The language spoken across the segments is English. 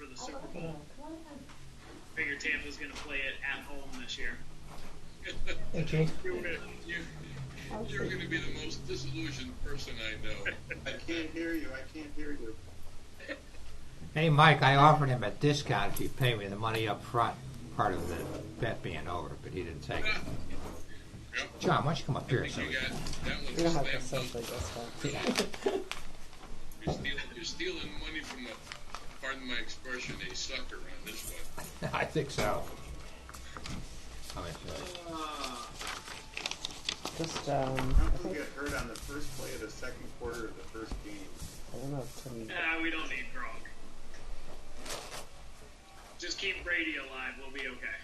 for the Super Bowl. Figure Tampa's going to play it at home this year. Hey, Chief. You're going to be the most disillusioned person I know. I can't hear you. Hey, Mike, I offered him a discount if you pay me the money up front, part of the bet being over, but he didn't take it. Yep. John, why don't you come up here? You So got that one. We don't have to slam sell dunk. for discount. You're stealing money from a, pardon my expression, a sucker on this one. I think so. Let me show you. Just, How can we get hurt on the first play of the second quarter of the first game? I don't know. We don't need Gronk. Just keep Brady alive. We'll be okay.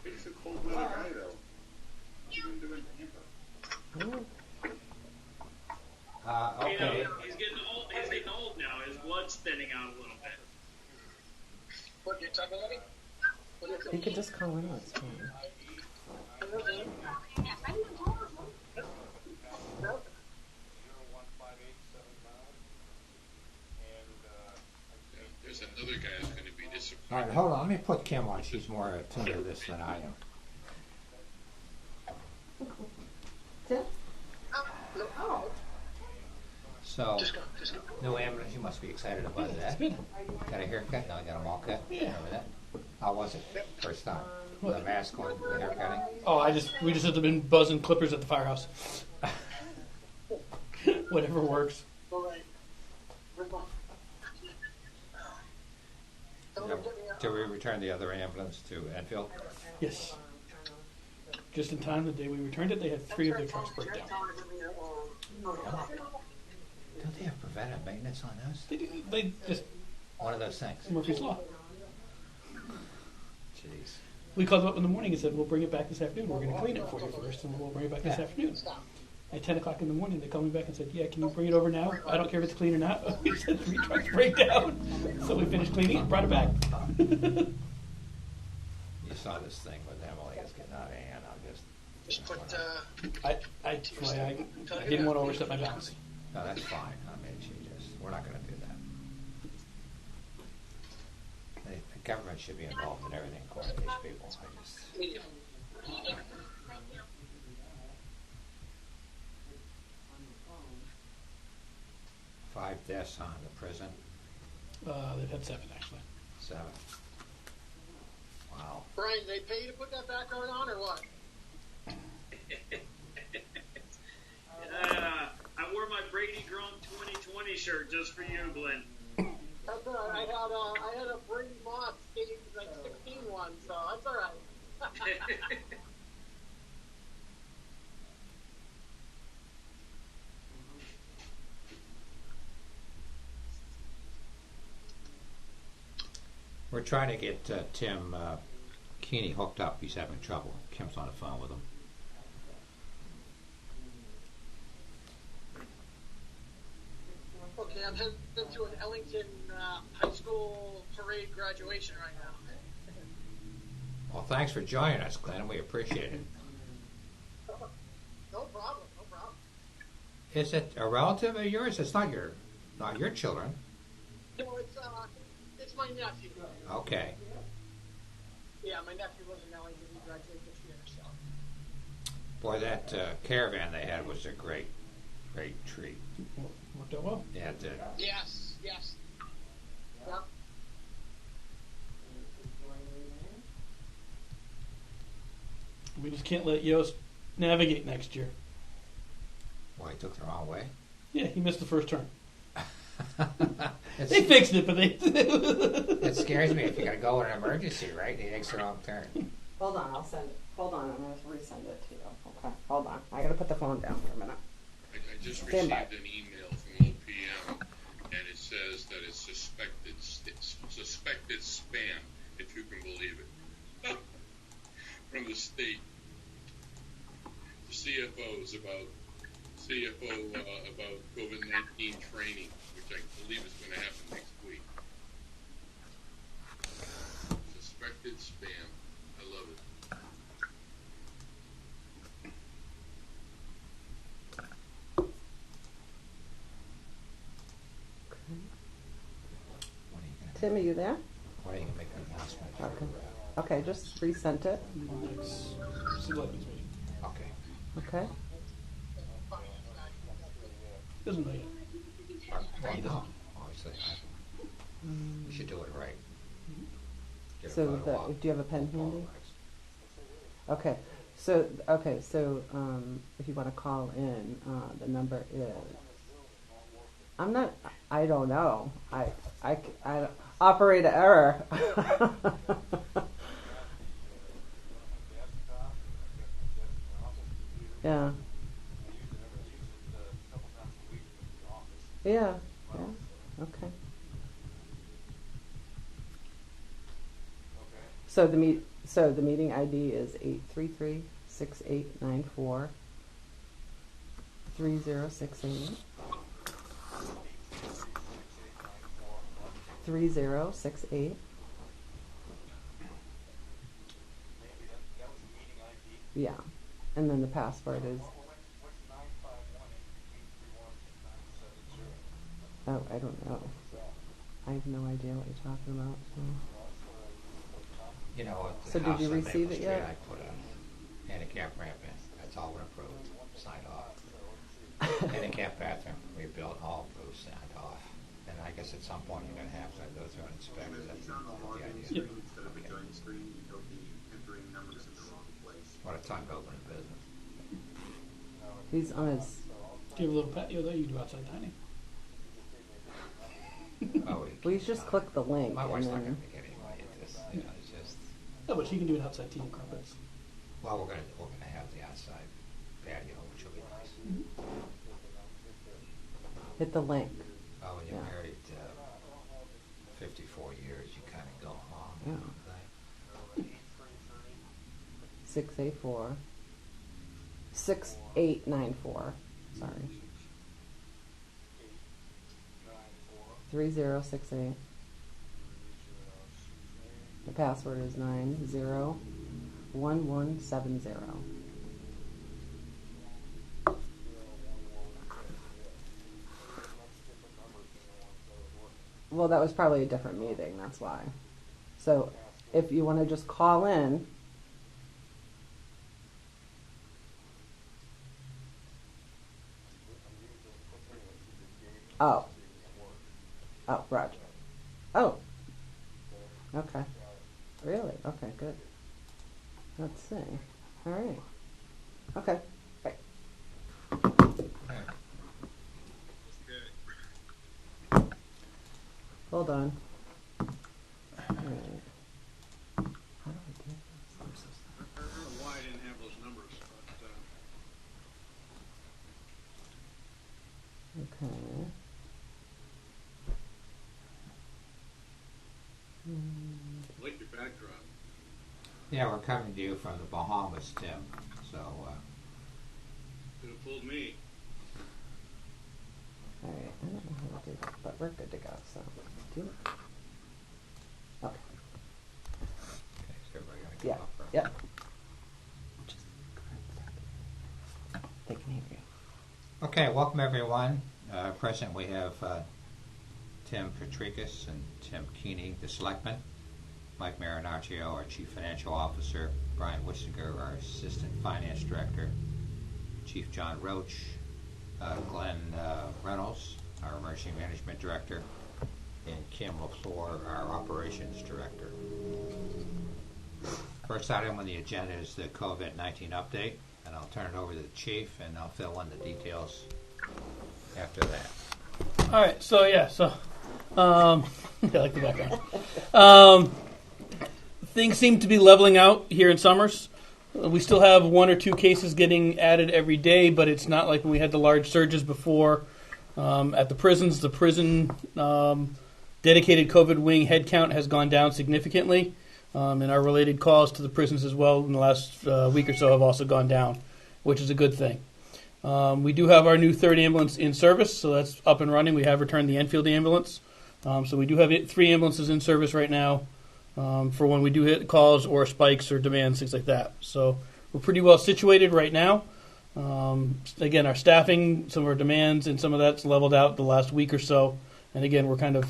He's a cold weather guy, though. What you been doing to Tampa? Okay. You know, he's getting old. He's getting old now. His blood's thinning out a little bit. What, you're talking about it? You could just call in. It's fine. There's another guy who's going to be disappointed. All right, hold on. Let me put Kim on. She's more attuned to this than I am. So, new ambulance. You must be excited about that. Good. Got a haircut? No, I got them all cut. Yeah. Remember that? How was it? First time. With a mask on, the haircutting. Oh, we just have been buzzing clippers at the firehouse. Whatever works. Did we return the other ambulance to Enfield? Yes. Just in time, the day we returned it, they had 3 of their trucks break down. Don't they have preventive maintenance on those? They just One of those things. Murphy's Law. Jeez. We called them up in the morning and said, we'll bring it back this afternoon. We're going to clean it for you first, and we'll bring it back this afternoon. At 10 o'clock in the morning, they called me back and said, yeah, can you bring it over now? I don't care if it's clean or not. We said 3 trucks break down. So we finished cleaning it and brought it back. You saw this thing with Emily. It's getting out of hand. Just put, I didn't want to overstep my bounds. No, that's fine. I mean, we're not going to do that. The government should be involved in everything according to these people. Five deaths on the prison. They've had 7, actually. 7. Wow. Brian, they pay you to put that background on or what? I wore my Brady Gronk 2020 shirt just for you, Glenn. That's all right. I had a Brady Moss skating like 16 one, so that's all right. 'We're trying to get Tim Keeney hooked up. He's having trouble. Kim's on the phone with him. Okay, I'm heading to an Ellington high school parade graduation right now. Well, thanks for joining us, Glenn. We appreciate it. No problem. Is it a relative of yours? It's not your children. No, it's my nephew. Okay. Yeah, my nephew lives in Ellington. He graduated this year, so. Boy, that caravan they had was a great treat. Worked out well. Yeah, it did. Yes. Yep. We just can't let Yost navigate next year. Well, he took the wrong way. Yeah, he missed the first turn. They fixed it, but they... It scares me if you got to go in an emergency, right? He takes the wrong turn. Hold on, I'll send it. Hold on, I'm going to resend it to you. Okay, hold on. I got to put the phone down for a minute. I just Stand received by. an email from OPM, and it says that it's suspected spam, if you can believe it, from the state. The CFO about COVID-19 training, which I believe is going to happen next week. Suspected spam. I love it. What are you going to Tim, are you there? Why don't you make an announcement? Okay. Okay, just resent it. Next Selectmen's meeting. Okay. Okay. Doesn't know yet. Well, no, obviously, we should do it right. Get a So, photo op. do you have a pen handy? Okay. So, if you want to call in, the number is. I don't know. Operator error. Yeah. Yeah. Yeah. Okay. So the meeting ID is 833-6894-3068. 3068. Yeah. And then the password is. Oh, I don't know. I have no idea what you're talking about. So. You know, at the So did house you on receive Maple it Street, yet? I put a handicap ramp in. That's all been approved, signed off. Handicap bathroom, rebuilt, all approved, signed off. And I guess at some point you're going to have to go through and inspect it. That's the idea. Yep. Instead of a joint screen, you'll be entering numbers in the wrong place. What a time to open a business. He's on his. Do you have a little patio there? You can do outside dining. Oh, Well, you just click the link. my wife's and not going then, to make any money at this. You know, it's just. No, but she can do it outside tea and crumpets. Well, we're going to have the outside patio, which will be nice. hit the link. Oh, when you're Yeah. married 54 years, you kind of go along. Yeah. Right? 684. 6894. Sorry. 3068. The password is 901170. Well, that was probably a different meeting, that's why. So, if you want to just call in. Oh. Oh, Roger. Oh. Okay. Really? Okay, good. Let's see. All right. Okay. Bye. Hold on. All right. How do I do this? I'm so sorry. I don't know why I didn't have those numbers, but Okay. I like your backdrop. Yeah, we're coming to you from the Bahamas, Tim. So, Could have fooled me. All right. I don't know how to do this, but we're good to go. So, do you? Okay. okay, is everybody going to Yeah. come up? Yeah. Just they can hear you. Okay, welcome everyone. Present we have Tim Petrikis and Tim Keeney, the Selectmen, Mike Marinaccio, our Chief Financial Officer, Brian Wissinger, our Assistant Finance Director, Chief John Roach, Glenn Reynolds, our Emergency Management Director, and Kim LaFleur, our Operations Director. First item on the agenda is the COVID-19 update, and I'll turn it over to the Chief, and I'll fill in the details after that. All right, so I like the background. Things seem to be leveling out here in Summers. We still have one or two cases getting added every day, but it's not like when we had the large surges before. At the prisons, the prison dedicated COVID wing headcount has gone down significantly, and our related calls to the prisons as well in the last week or so have also gone down, which is a good thing. We do have our new third ambulance in service, so that's up and running. We have returned the Enfield ambulance. So we do have 3 ambulances in service right now for when we do hit calls or spikes or demands, things like that. So we're pretty well situated right now. Again, our staffing, some of our demands, and some of that's leveled out the last week or so. And again, we're kind of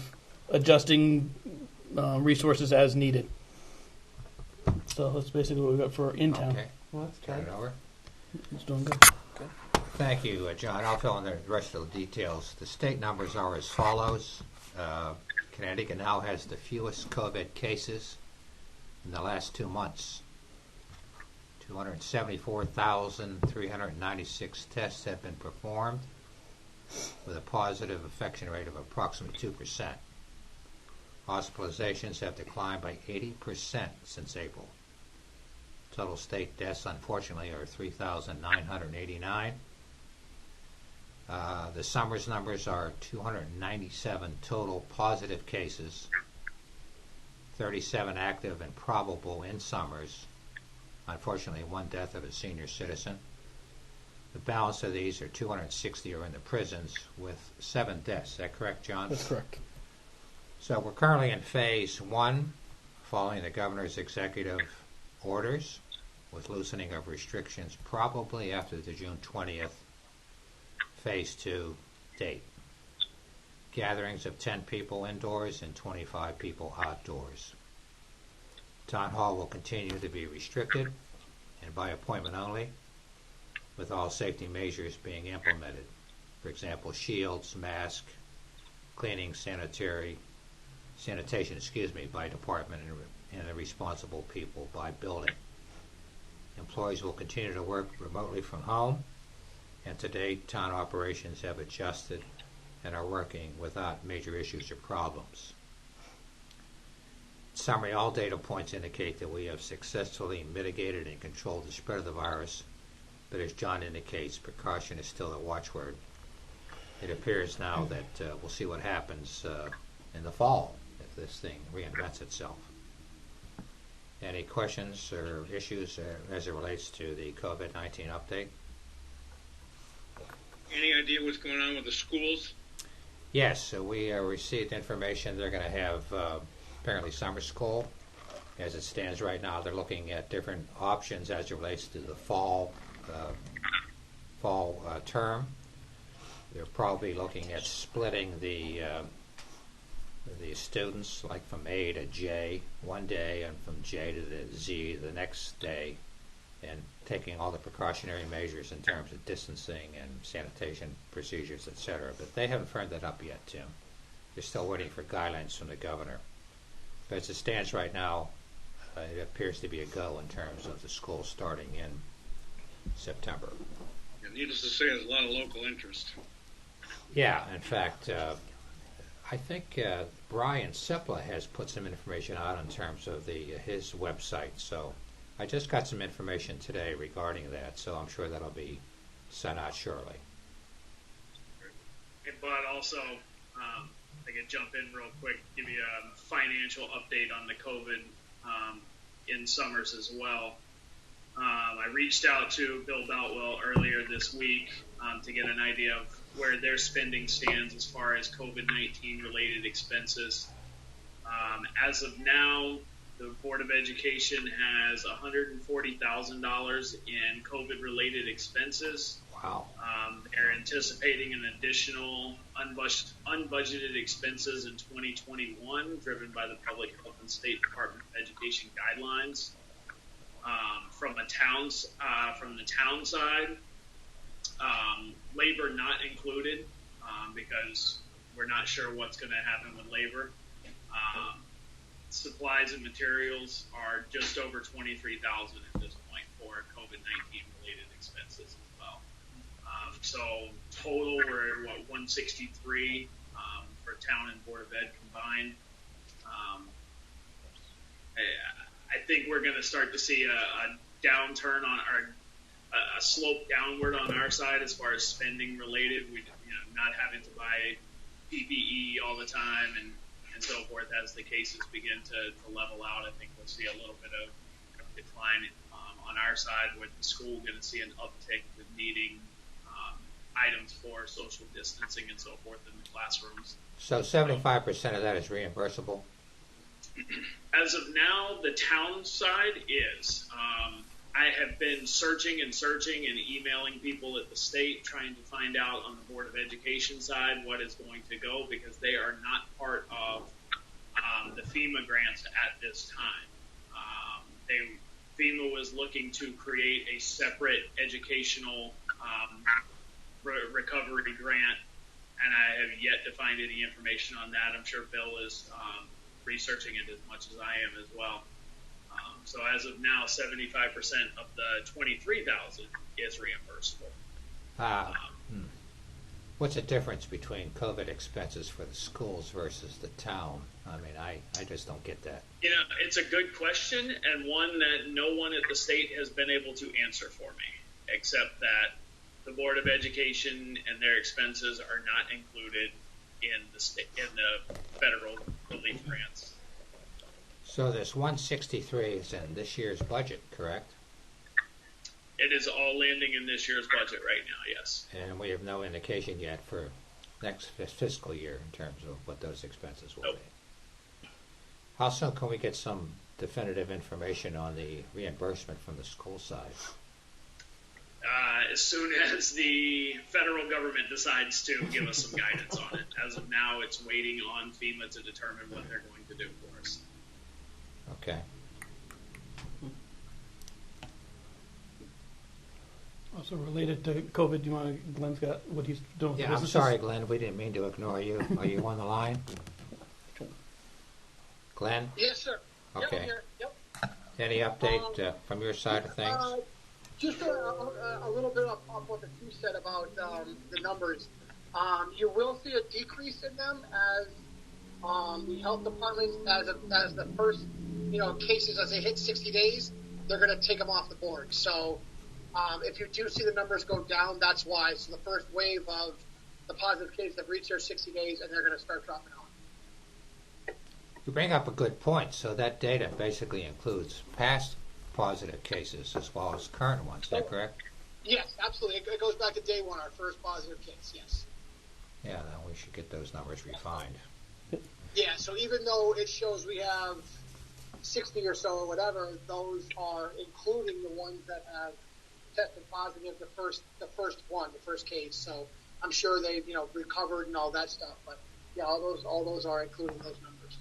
adjusting resources as needed. So that's basically what we got for in town. Okay, Well, that's turn good. it over. It's doing good. Thank you, John. I'll fill in the rest of the details. The state numbers are as follows. Connecticut now has the fewest COVID cases in the last 2 months. 274,396 tests have been performed with a positive infection rate of approximately 2%. Hospitalizations have declined by 80% since April. Total state deaths, unfortunately, are 3,989. The summer's numbers are 297 total positive cases, 37 active and probable in summers. Unfortunately, 1 death of a senior citizen. The balance of these are 260 are in the prisons with 7 deaths. Is that correct, John? That's correct. So we're currently in phase 1, following the governor's executive orders, with loosening of restrictions probably after the June 20th phase 2 date. Gatherings of 10 people indoors and 25 people outdoors. Town hall will continue to be restricted and by appointment only, with all safety measures being implemented. For example, shields, mask, cleaning, sanitation, by department and the responsible people by building. Employees will continue to work remotely from home, and to date, town operations have adjusted and are working without major issues or problems. In summary, all data points indicate that we have successfully mitigated and controlled the spread of the virus, but as John indicates, precaution is still a watchword. It appears now that we'll see what happens in the fall if this thing reinvents itself. Any questions or issues as it relates to the COVID-19 update? Any idea what's going on with the schools? Yes, so we received information they're going to have apparently summer school. As it stands right now, they're looking at different options as it relates to the fall term. They're probably looking at splitting the students, like from A to J one day and from J to the Z the next day, and taking all the precautionary measures in terms of distancing and sanitation procedures, etc. But they haven't firmed that up yet, Tim. They're still waiting for guidelines from the governor. But as it stands right now, it appears to be a go in terms of the school starting in September. And needless to say, there's a lot of local interest. Yeah, in fact, I think Brian Sepla has put some information out in terms of his website. So I just got some information today regarding that, so I'm sure that'll be sent out shortly. But also, I could jump in real quick, give you a financial update on the COVID in Summers as well. I reached out to Bill Boutwell earlier this week to get an idea of where their spending stands as far as COVID-19 related expenses. As of now, the Board of Education has $140,000 in COVID-related expenses. Wow. They're anticipating an additional unbudgeted expenses in 2021, driven by the Public Health and State Department of Education guidelines. From the town side, labor not included, because we're not sure what's going to happen with labor. Supplies and materials are just over $23,000 at this point for COVID-19 related expenses as well. So total, we're at 163 for town and Board of Ed combined. I think we're going to start to see a downturn on a slope downward on our side as far as spending related. We, not having to buy PPE all the time and so forth as the cases begin to level out. I think we'll see a little bit of decline on our side, with the school going to see an uptick with needing items for social distancing and so forth in the classrooms. So 75% of that is reimbursable? As of now, the town side is. I have been searching and emailing people at the state, trying to find out on the Board of Education side what is going to go, because they are not part of the FEMA grants at this time. FEMA was looking to create a separate educational recovery grant, and I have yet to find any information on that. I'm sure Bill is researching it as much as I am as well. So as of now, 75% of the $23,000 is reimbursable. What's the difference between COVID expenses for the schools versus the town? I mean, I just don't get that. You know, it's a good question, and one that no one at the state has been able to answer for me, except that the Board of Education and their expenses are not included in the federal relief grants. So this 163 is in this year's budget, correct? It is all landing in this year's budget right now, yes. And we have no indication yet for next fiscal year in terms of what those expenses will be. How soon can we get some definitive information on the reimbursement from the school side? As soon as the federal government decides to give us some guidance on it. As of now, it's waiting on FEMA to determine what they're going to do for us. Okay. Also related to COVID, do you want Glenn's got what he's doing with Yeah, the I'm businesses? sorry, Glenn. We didn't mean to ignore you. Are you on the line? Glenn? Yes, sir. Okay. Yep, I'm here. Yep. Any update from your side of things? Just a little bit off what the two said about the numbers. You will see a decrease in them as the health department, as the first cases, as they hit 60 days, they're going to take them off the board. So if you do see the numbers go down, that's why. So the first wave of the positive cases have reached their 60 days, and they're going to start dropping off. You bring up a good point. So that data basically includes past positive cases as well as current ones. Is that correct? Yes, absolutely. It goes back to day one, our first positive case, yes. Yeah, then we should get those numbers refined. Yeah, so even though it shows we have 60 or so or whatever, those are including the ones that have tested positive, the first case. So I'm sure they've recovered and all that stuff. But yeah, all those are including those numbers.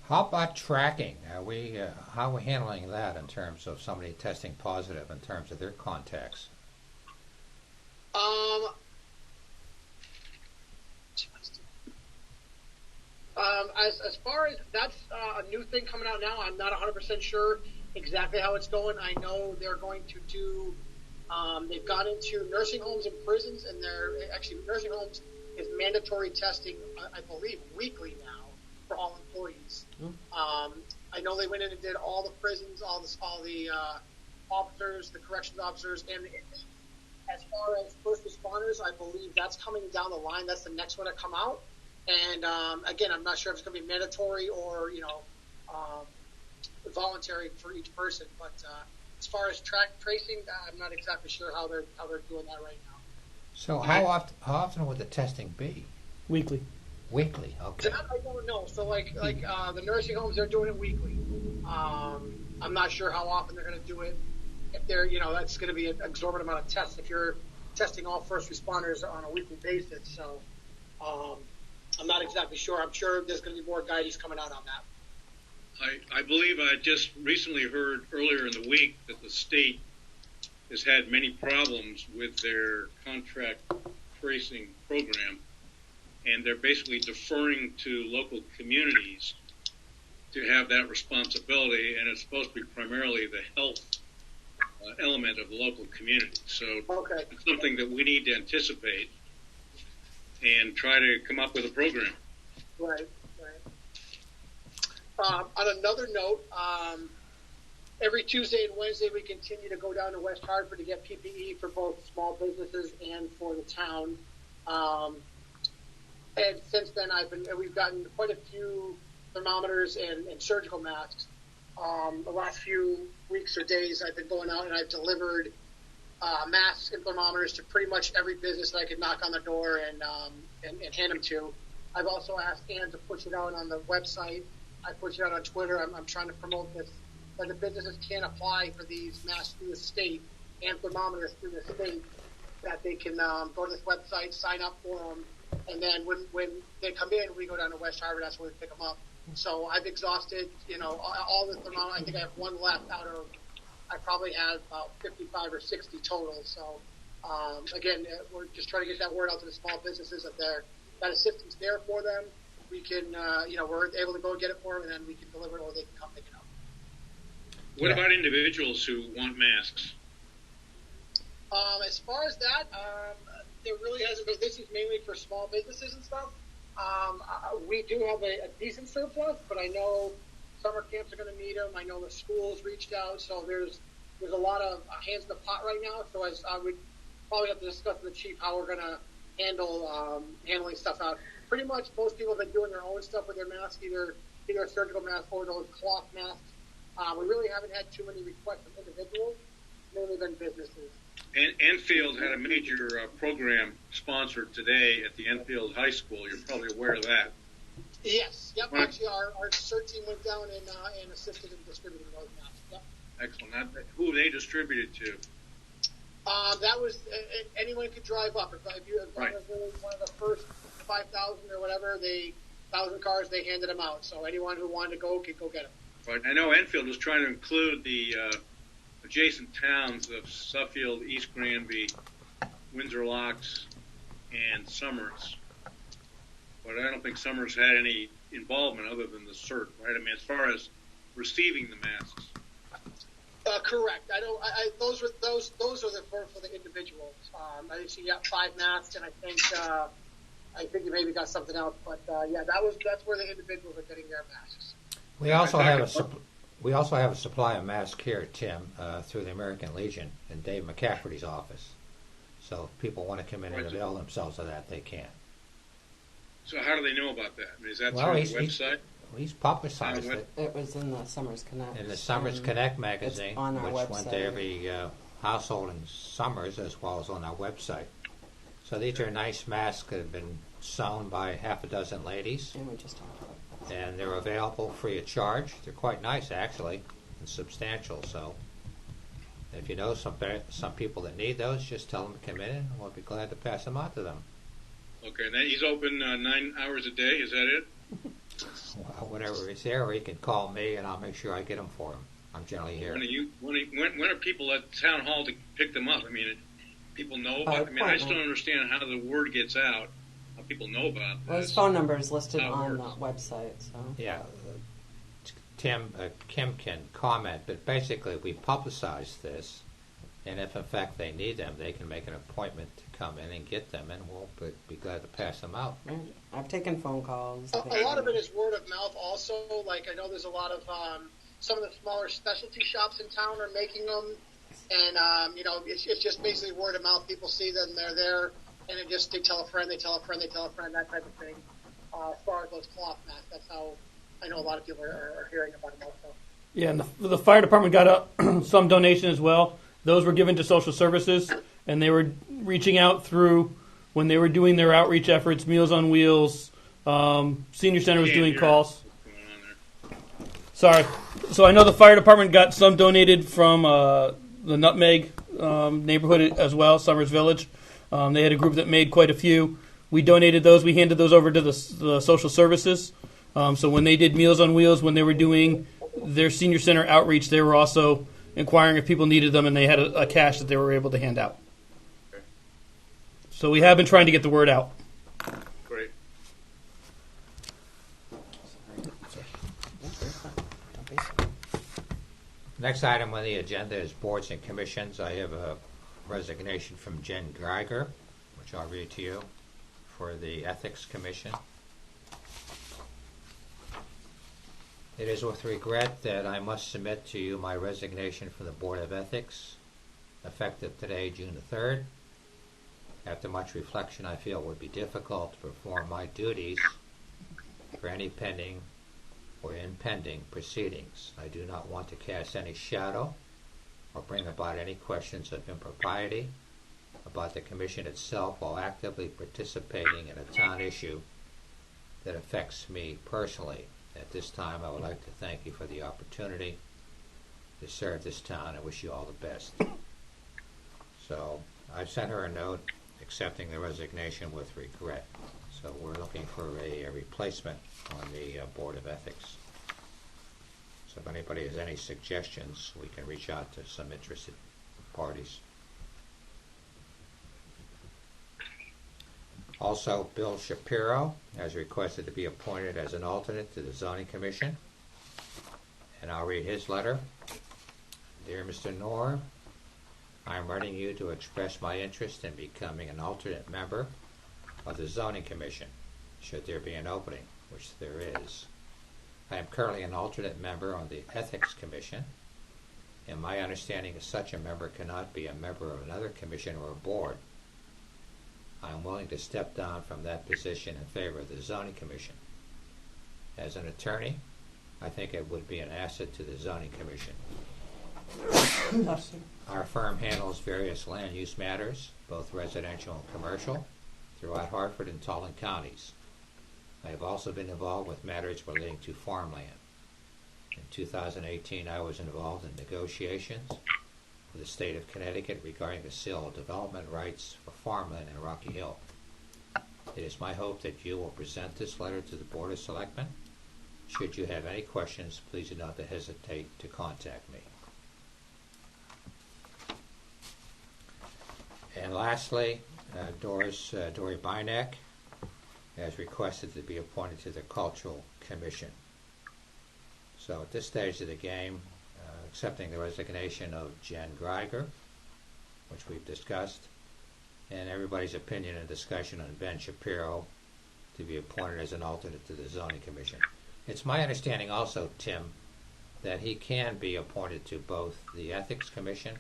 How about tracking? How are we handling that in terms of somebody testing positive in terms of their contacts? As far as that's a new thing coming out now, I'm not 100% sure exactly how it's going. I know they're going to do. They've gone into nursing homes and prisons, and nursing homes is mandatory testing, I believe, weekly now for all employees. I know they went in and did all the prisons, all the officers, the corrections officers, and the inmates. As far as first responders, I believe that's coming down the line. That's the next one to come out. And again, I'm not sure if it's going to be mandatory or voluntary for each person. But as far as tracing, I'm not exactly sure how they're doing that right now. So how often would the testing be? Weekly. Weekly, okay. That I don't know. So like the nursing homes, they're doing it weekly. I'm not sure how often they're going to do it. If they're, that's going to be an exorbitant amount of tests if you're testing all first responders on a weekly basis. So I'm not exactly sure. I'm sure there's going to be more guidance coming out on that. I believe I just recently heard earlier in the week that the state has had many problems with their contract tracing program, and they're basically deferring to local communities to have that responsibility, and it's supposed to be primarily the health element of the local community. So it's something that we need to anticipate and try to come up with a program. Right. On another note, every Tuesday and Wednesday we continue to go down to West Hartford to get PPE for both small businesses and for the town. And since then, we've gotten quite a few thermometers and surgical masks. The last few weeks or days, I've been going out and I've delivered masks and thermometers to pretty much every business that I could knock on the door and hand them to. I've also asked Ann to push it out on the website. I push it out on Twitter. I'm trying to promote this, that the businesses can apply for these masks through the state and thermometers through the state, that they can go to this website, sign up for them, and then when they come in, we go down to West Harvard. That's where we pick them up. So I've exhausted, all the amount. I think I have one left out of, I probably have about 55 or 60 total. So, again, we're just trying to get that word out to the small businesses that that assistance there for them. We can, we're able to go get it for them, and then we can deliver it, or they can come pick it up. What about individuals who want masks? As far as that, there really hasn't been. This is mainly for small businesses and stuff. We do have a decent surplus, but I know summer camps are going to need them. I know the schools reached out, so there's a lot of hands in the pot right now. So as I would probably have to discuss with the chief how we're going to handling stuff out. Pretty much most people have been doing their own stuff with their masks, either a surgical mask or those cloth masks. We really haven't had too many requests from individuals, mainly been businesses. Enfield had a major program sponsored today at the Enfield High School. You're probably aware of that. Yes. Yep. Right. Actually, our CERT team went down and assisted in distributing those masks. Yep. Excellent. Who they distributed to? That was anyone could drive up. If you right. One of the first 5,000 or whatever, 1,000 cars, they handed them out. So anyone who wanted to go could go get them. Right. I know Enfield was trying to include the adjacent towns of Suffield, East Granby, Windsor Locks, and Summers. But I don't think Summers had any involvement other than the CERT, right? I mean, as far as receiving the masks. Correct. Those are for the individuals. I think you got 5 masks, and I think you maybe got something else. But that's where the individuals are getting their masks. We also have a supply of masks here, Tim, through the American Legion in Dave McCafferty's office. So if people want to come in and avail themselves of that, they can. So how do they know about that? I mean, is that through the website? He's publicized it. It was in the Summers Connect. In the Summers Connect magazine, on our which website. went to every household in Summers as well as on our website. So these are nice masks that have been sewn by half a dozen ladies. And we just talked about that. And they're available free of charge. They're quite nice, actually, and substantial. So if you know some people that need those, just tell them to come in, and we'll be glad to pass them on to them. Okay, and he's open 9 hours a day. Is that it? Well, whenever he's there, or he can call me, and I'll make sure I get them for him. I'm generally here. When are people at town hall to pick them up? I mean, people know about. I mean, I just don't understand how the word gets out. How people know about this. Well, his phone number is listed on the website. So yeah, Kim can comment, but basically we publicize this, and if in fact they need them, they can make an appointment to come in and get them, and we'll be glad to pass them out. right. I've taken phone calls. A lot of it is word of mouth also. Like I know there's a lot of some of the smaller specialty shops in town are making them, and it's just basically word of mouth. People see them, they're there, and they tell a friend, they tell a friend, they tell a friend, that type of thing. As far as those cloth masks, that's how I know a lot of people are hearing about them also. Yeah, and the fire department got some donation as well. Those were given to social services, and they were reaching out through when they were doing their outreach efforts, Meals on Wheels, Senior Center was doing calls. Sorry. So I know the fire department got some donated from the Nutmeg neighborhood as well, Summers Village. They had a group that made quite a few. We donated those. We handed those over to the social services. So when they did Meals on Wheels, when they were doing their Senior Center outreach, they were also inquiring if people needed them, and they had a cache that they were able to hand out. Okay. So we have been trying to get the word out. Great. Next item on the agenda is boards and commissions. I have a resignation from Jen Geiger, which I'll read to you, for the Ethics Commission. It is with regret that I must submit to you my resignation from the Board of Ethics, effective today, June the 3rd. After much reflection, I feel it would be difficult to perform my duties for any pending or impending proceedings. I do not want to cast any shadow or bring about any questions of impropriety about the Commission itself while actively participating in a town issue that affects me personally. At this time, I would like to thank you for the opportunity to serve this town and wish you all the best. So I've sent her a note accepting the resignation with regret. So we're looking for a replacement on the Board of Ethics. So if anybody has any suggestions, we can reach out to some interested parties. Also, Bill Schapiro has requested to be appointed as an alternate to the Zoning Commission. And I'll read his letter. Dear Mr. Norm, I'm writing you to express my interest in becoming an alternate member of the Zoning Commission, should there be an opening, which there is. I am currently an alternate member on the Ethics Commission, and my understanding is such a member cannot be a member of another commission or board. I am willing to step down from that position in favor of the Zoning Commission. As an attorney, I think it would be an asset to the Zoning Commission. Our firm handles various land use matters, both residential and commercial, throughout Hartford and Tullen counties. I have also been involved with matters relating to farmland. In 2018, I was involved in negotiations with the state of Connecticut regarding the sale of development rights for farmland in Rocky Hill. It is my hope that you will present this letter to the Board of Selectmen. Should you have any questions, please do not hesitate to contact me. And lastly, Dory Bynek has requested to be appointed to the Cultural Commission. So at this stage of the game, accepting the resignation of Jen Greiger, which we've discussed, and everybody's opinion and discussion on Ben Schapiro to be appointed as an alternate to the Zoning Commission. It's my understanding also, Tim, that he can be appointed to both the Ethics Commission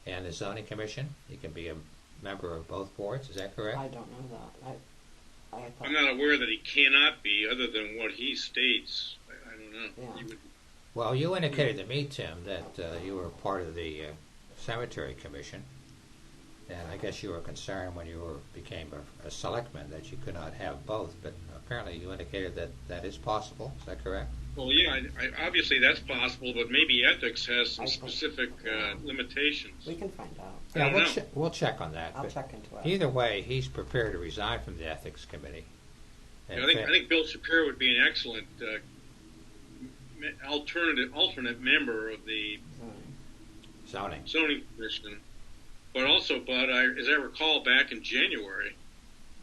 and the Zoning Commission. He can be a member of both boards. Is that correct? I don't know that. I'm not aware that he cannot be, other than what he states. I don't know. Yeah. Well, you indicated to me, Tim, that you were part of the Cemetery Commission, and I guess you were concerned when you became a selectman that you could not have both, but apparently you indicated that that is possible. Is that correct? Well, yeah, obviously that's possible, but maybe ethics has some specific limitations. We can find out. Yeah, we'll check on that. I'll check into it. Either way, he's prepared to resign from the Ethics Committee. Yeah, I think Bill Schapiro would be an excellent alternate member of the Zoning Commission. But also, Bud, as I recall back in January,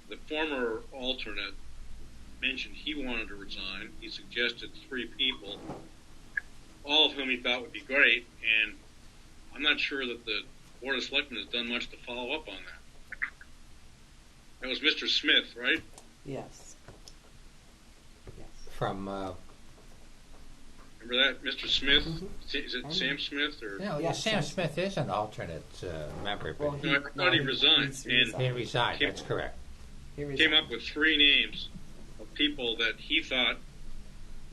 the former alternate mentioned he wanted to resign. He suggested 3 people, all of whom he thought would be great, and I'm not sure that the Board of Selectmen has done much to follow up on that. That was Mr. Smith, right? Yes. from Remember that, Mr. Smith? Is it Sam Smith or? yes, Sam Smith is an alternate member, but Well, No, I thought he resigned. he resigned. That's correct. Came up with 3 names of people that he thought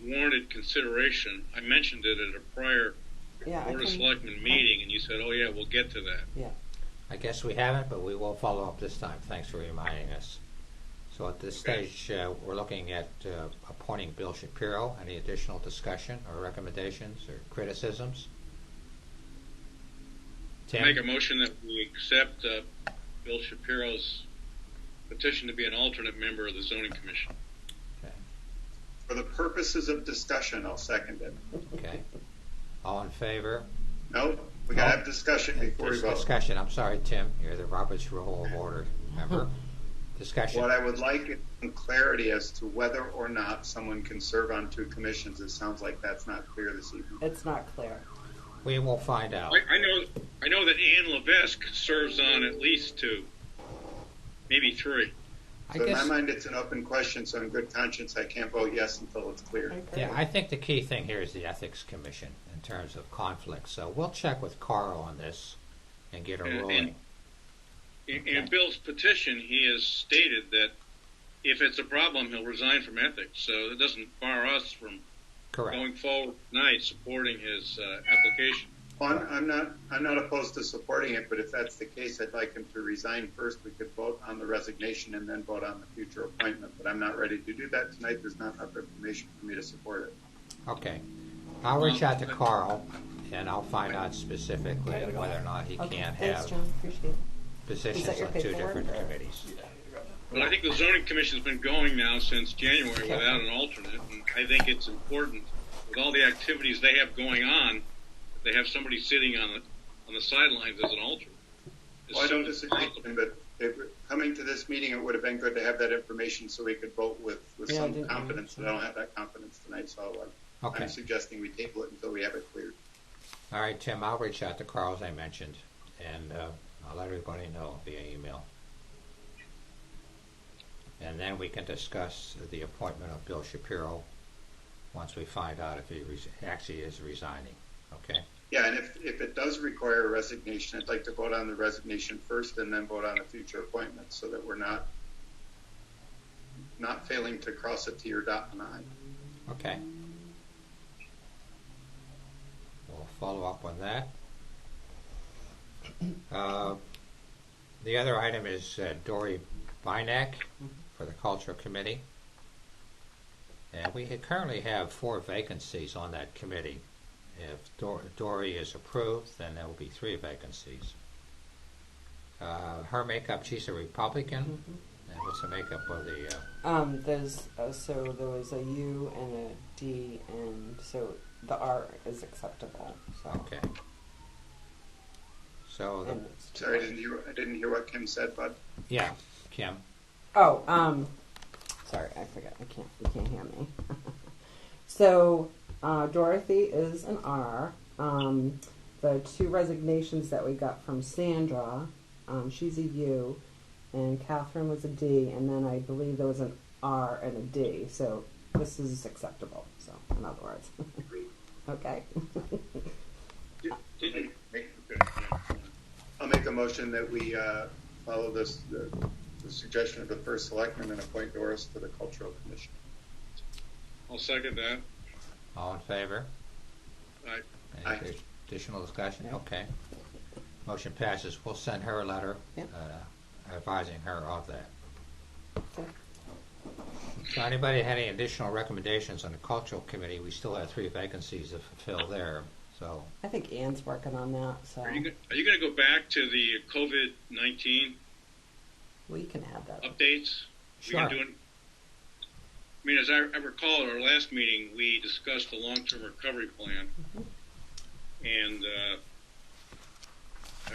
warranted consideration. I mentioned it at a prior Board of Selectmen meeting, and you said, "Oh yeah, we'll get to that." Yeah. I guess we haven't, but we will follow up this time. Thanks for reminding us. So at this stage, we're looking at appointing Bill Schapiro. Any additional discussion or recommendations or criticisms? Tim? Make a motion that we accept Bill Shapiro's petition to be an alternate member of the Zoning Commission. Okay. For the purposes of discussion, I'll second it. Okay. All in favor? No, we gotta have discussion before we vote. Discussion. I'm sorry, Tim. You're the Robert's Rule of Order member. Discussion. What I would like is some clarity as to whether or not someone can serve on 2 commissions. It sounds like that's not clear this evening. It's not clear. We will find out. I know that Ann Levesque serves on at least 2, maybe 3. So in my mind, it's an open question, so in good conscience, I can't vote yes until it's clear. Yeah, I think the key thing here is the Ethics Commission in terms of conflict. So we'll check with Carl on this and get a ruling. In Bill's petition, he has stated that if it's a problem, he'll resign from ethics. So it doesn't bar us from going forward tonight supporting his application. Well, I'm not opposed to supporting it, but if that's the case, I'd like him to resign first. We could vote on the resignation and then vote on the future appointment. But I'm not ready to do that tonight. There's not enough information for me to support it. Okay. I'll reach out to Carl, and I'll find out specifically whether or not he can have Thanks, John. Appreciate it. positions on 2 different committees. But I think the zoning commission's been going now since January without an alternate, and I think it's important with all the activities they have going on that they have somebody sitting on the sidelines as an alternate. Well, I don't disagree, but coming to this meeting, it would have been good to have that information so we could vote with some confidence. But I don't have that confidence tonight, so I'm suggesting we table it until we have it cleared. All right, Tim, I'll reach out to Carl, as I mentioned, and I'll let everybody know via email. And then we can discuss the appointment of Bill Schapiro once we find out if he actually is resigning. Okay? Yeah, and if it does require a resignation, I'd like to vote on the resignation first and then vote on a future appointment so that we're not failing to cross a T or dot an I. Okay. We'll follow up on that. The other item is Dory Bynack for the Cultural Committee. And we currently have 4 vacancies on that committee. If Dory is approved, then there will be 3 vacancies. Her makeup, she's a Republican. And what's the makeup of the... There's so there was a U and a D, and so the R is acceptable. So. Okay. So sorry, I didn't hear what Kim said, bud. Yeah, Kim. Oh, sorry, I forgot. You can't hear me. So Dorothy is an R. The 2 resignations that we got from Sandra, she's a U, and Catherine was a D, and then I believe there was an R and a D. So this is acceptable. So in other words, okay. I'll make a motion that we follow the suggestion of the first selectman and appoint Doris to the Cultural Commission. I'll second that. All in favor? Aye. Any additional discussion? Okay. Motion passes. We'll send her a letter advising her of that. Okay. So anybody had any additional recommendations on the Cultural Committee? We still have 3 vacancies to fulfill there. So I think Ann's working on that. So Are you going to go back to the COVID-19 we can add that updates? Sure. I mean, as I recall at our last meeting, we discussed the long-term recovery plan, and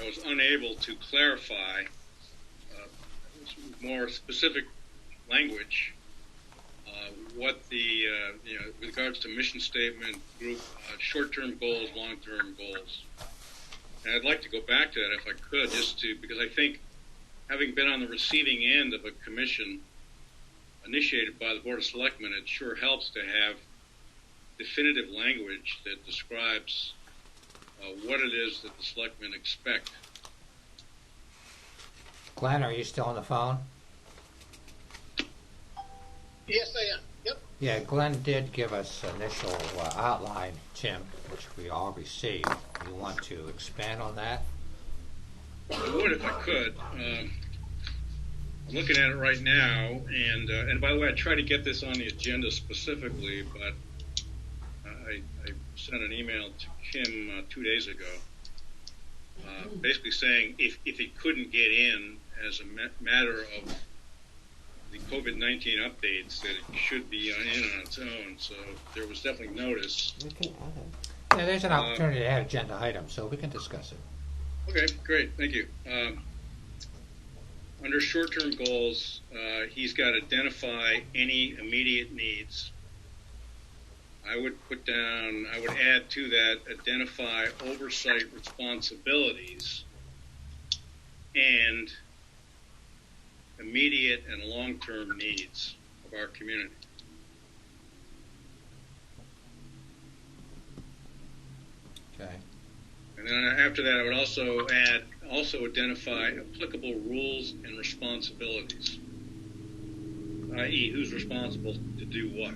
I was unable to clarify more specific language what the with regards to mission statement, group, short-term goals, long-term goals. And I'd like to go back to that if I could, because I think, having been on the receiving end of a commission initiated by the Board of Selectmen, it sure helps to have definitive language that describes what it is that the Selectmen expect. Glenn, are you still on the phone? Yes, I am. Yep. Yeah, Glenn did give us initial outline, Tim, which we all received. You want to expand on that? I would if I could. I'm looking at it right now, and by the way, I tried to get this on the agenda specifically, but I sent an email to Kim 2 days ago, basically saying if it couldn't get in as a matter of the COVID-19 updates, that it should be in on its own. So there was definitely notice. we can add it. Yeah, there's an opportunity to add agenda items, so we can discuss it. Okay, great, thank you. Under short-term goals, he's got to identify any immediate needs. I would add to that, identify oversight responsibilities and immediate and long-term needs of our community. Okay. And then after that, I would also identify applicable rules and responsibilities, i.e., who's responsible to do what.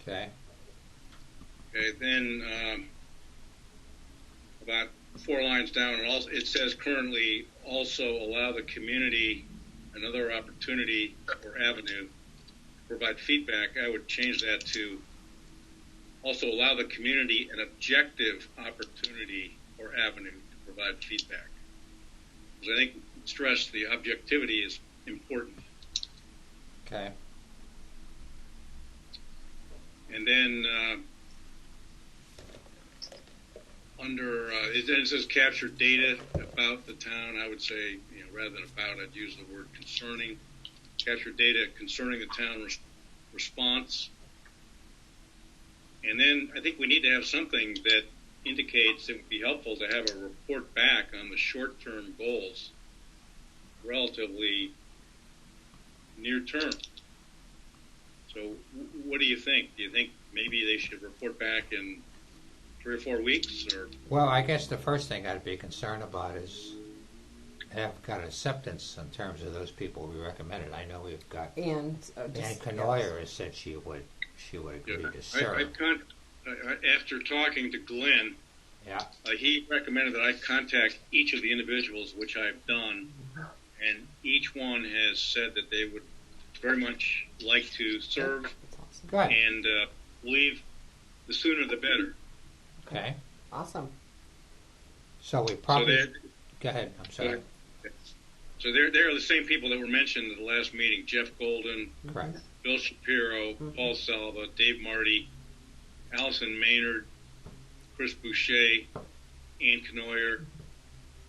Okay. Okay, then about 4 lines down, it says currently also allow the community another opportunity or avenue to provide feedback. I would change that to also allow the community an objective opportunity or avenue to provide feedback. Because I think stress the objectivity is important. Okay. And then it says capture data about the town. I would say, rather than about, I'd use the word concerning. Capture data concerning the town response. And then I think we need to have something that indicates it would be helpful to have a report back on the short-term goals relatively near term. So what do you think? Do you think maybe they should report back in 3 or 4 weeks? Or Well, I guess the first thing I'd be concerned about is have got acceptance in terms of those people we recommended. I know we've got And Ann Canoyer has said she would agree to serve. After talking to Glenn, Yeah. he recommended that I contact each of the individuals, which I've done, and each one has said that they would very much like to serve, Good. and believe the sooner the better. Okay. Awesome. So we probably So go ahead. I'm sorry. So they're the same people that were mentioned at the last meeting: Jeff Golden, Correct. Bill Schapiro, Paul Salva, Dave Marty, Allison Maynard, Chris Boucher, Ann Canoyer,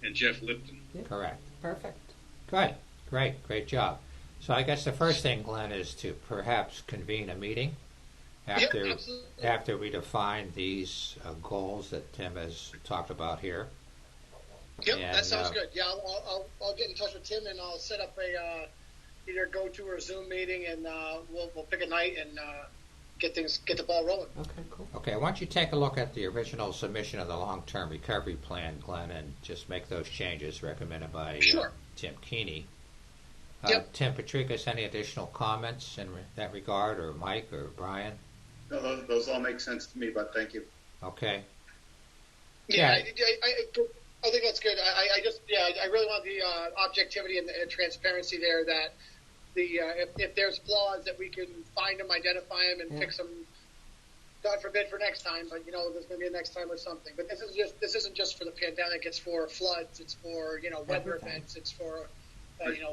and Jeff Lipton. Correct. Perfect. Good. Great job. So I guess the first thing, Glenn, is to perhaps convene a meeting after after we define these goals that Tim has talked about here. Yep, And, that sounds good. Yeah, I'll get in touch with Tim and I'll set up a either go to or Zoom meeting, and we'll pick a night and get the ball rolling. Okay, cool. Okay, why don't you take a look at the original submission of the long-term recovery plan, Glenn, and just make those changes recommended by Tim Keeney. Yep. Tim Patricus, any additional comments in that regard, or Mike or Brian? No, those all make sense to me, but thank you. Okay. Yeah, I think that's good. I really want the objectivity and transparency there. That if there's flaws, that we can find them, identify them, and fix them. God forbid for next time, but there's going to be a next time or something. But this isn't just for the pandemic. It's for floods. It's for weather events. It's for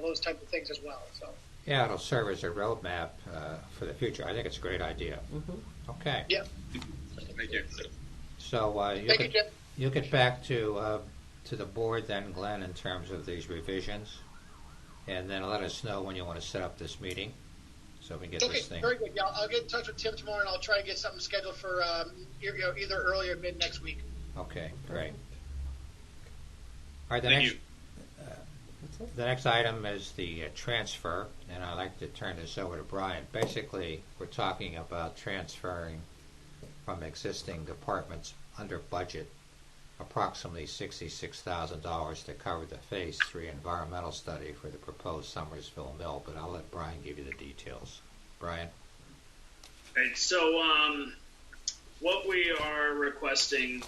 those type of things as well. So. Yeah, it'll serve as a roadmap for the future. I think it's a great idea. Mm-hmm. Okay. Yeah. Thank you. So you'll get back to the board then, Glenn, in terms of these revisions, and then let us know when you want to set up this meeting so we can get this thing. Very good. Yeah, I'll get in touch with Tim tomorrow, and I'll try to get something scheduled for either early or mid next week. Okay, great. All right, Thank you. The next item is the transfer, and I'd like to turn this over to Brian. Basically, we're talking about transferring from existing departments under budget approximately $66,000 to cover the Phase 3 environmental study for the proposed Summersville mill, but I'll let Brian give you the details. Brian? Right, so what we are requesting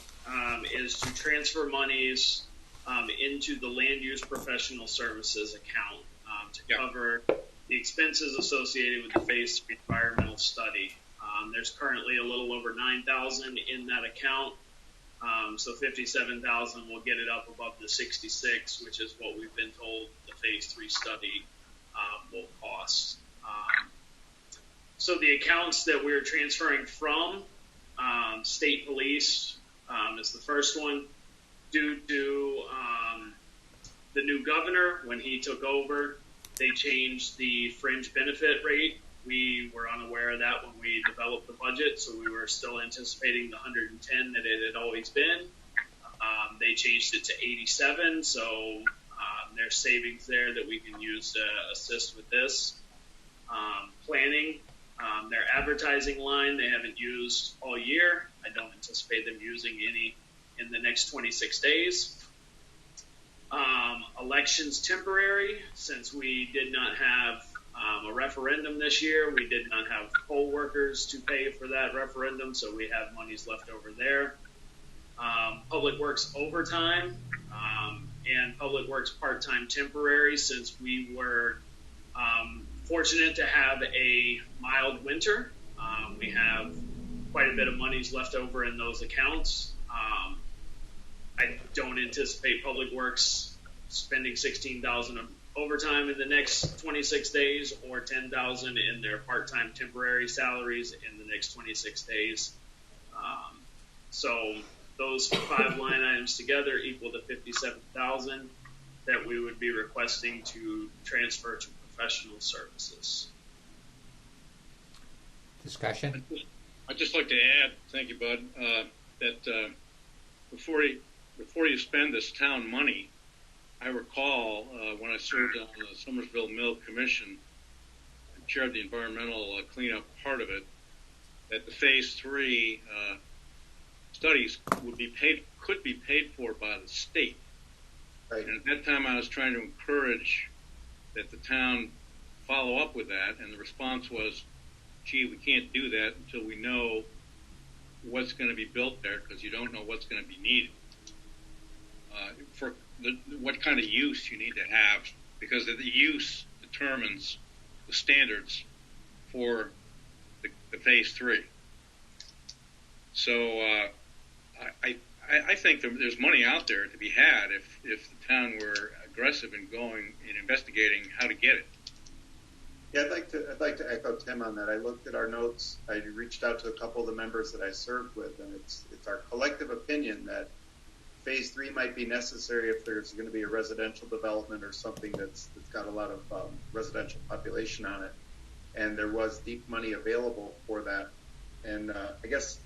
is to transfer monies into the land use professional services account to cover the expenses associated with the Phase 3 environmental study. There's currently a little over $9,000 in that account, so $57,000 will get it up above the 66, which is what we've been told the Phase 3 study will cost. So the accounts that we're transferring from, state police is the first one. Due to the new governor, when he took over, they changed the fringe benefit rate. We were unaware of that when we developed the budget, so we were still anticipating the 110 that it had always been. They changed it to 87, so there's savings there that we can use to assist with this. Planning, their advertising line they haven't used all year. I don't anticipate them using any in the next 26 days. Elections temporary, since we did not have a referendum this year, we did not have poll workers to pay for that referendum, so we have monies left over there. Public Works overtime and Public Works part-time temporary, since we were fortunate to have a mild winter. We have quite a bit of money's left over in those accounts. I don't anticipate Public Works spending $16,000 of overtime in the next 26 days or $10,000 in their part-time temporary salaries in the next 26 days. So those 5 line items together equal to $57,000 that we would be requesting to transfer to professional services. Discussion? I'd just like to add, thank you, Bud, that before you spend this town money, I recall when I served on the Somersville Mill Commission and chaired the environmental cleanup part of it, that the Phase 3 studies could be paid for by the state. Right. And at that time, I was trying to encourage that the town follow up with that, and the response was, gee, we can't do that until we know what's going to be built there, because you don't know what's going to be needed. For what kind of use you need to have, because the use determines the standards for the Phase 3. So I think there's money out there to be had if the town were aggressive in going and investigating how to get it. Yeah, I'd like to echo Tim on that. I looked at our notes. I reached out to a couple of the members that I served with, and it's our collective opinion that Phase 3 might be necessary if there's going to be a residential development or something that's got a lot of residential population on it. And there was deep money available for that. And I guess,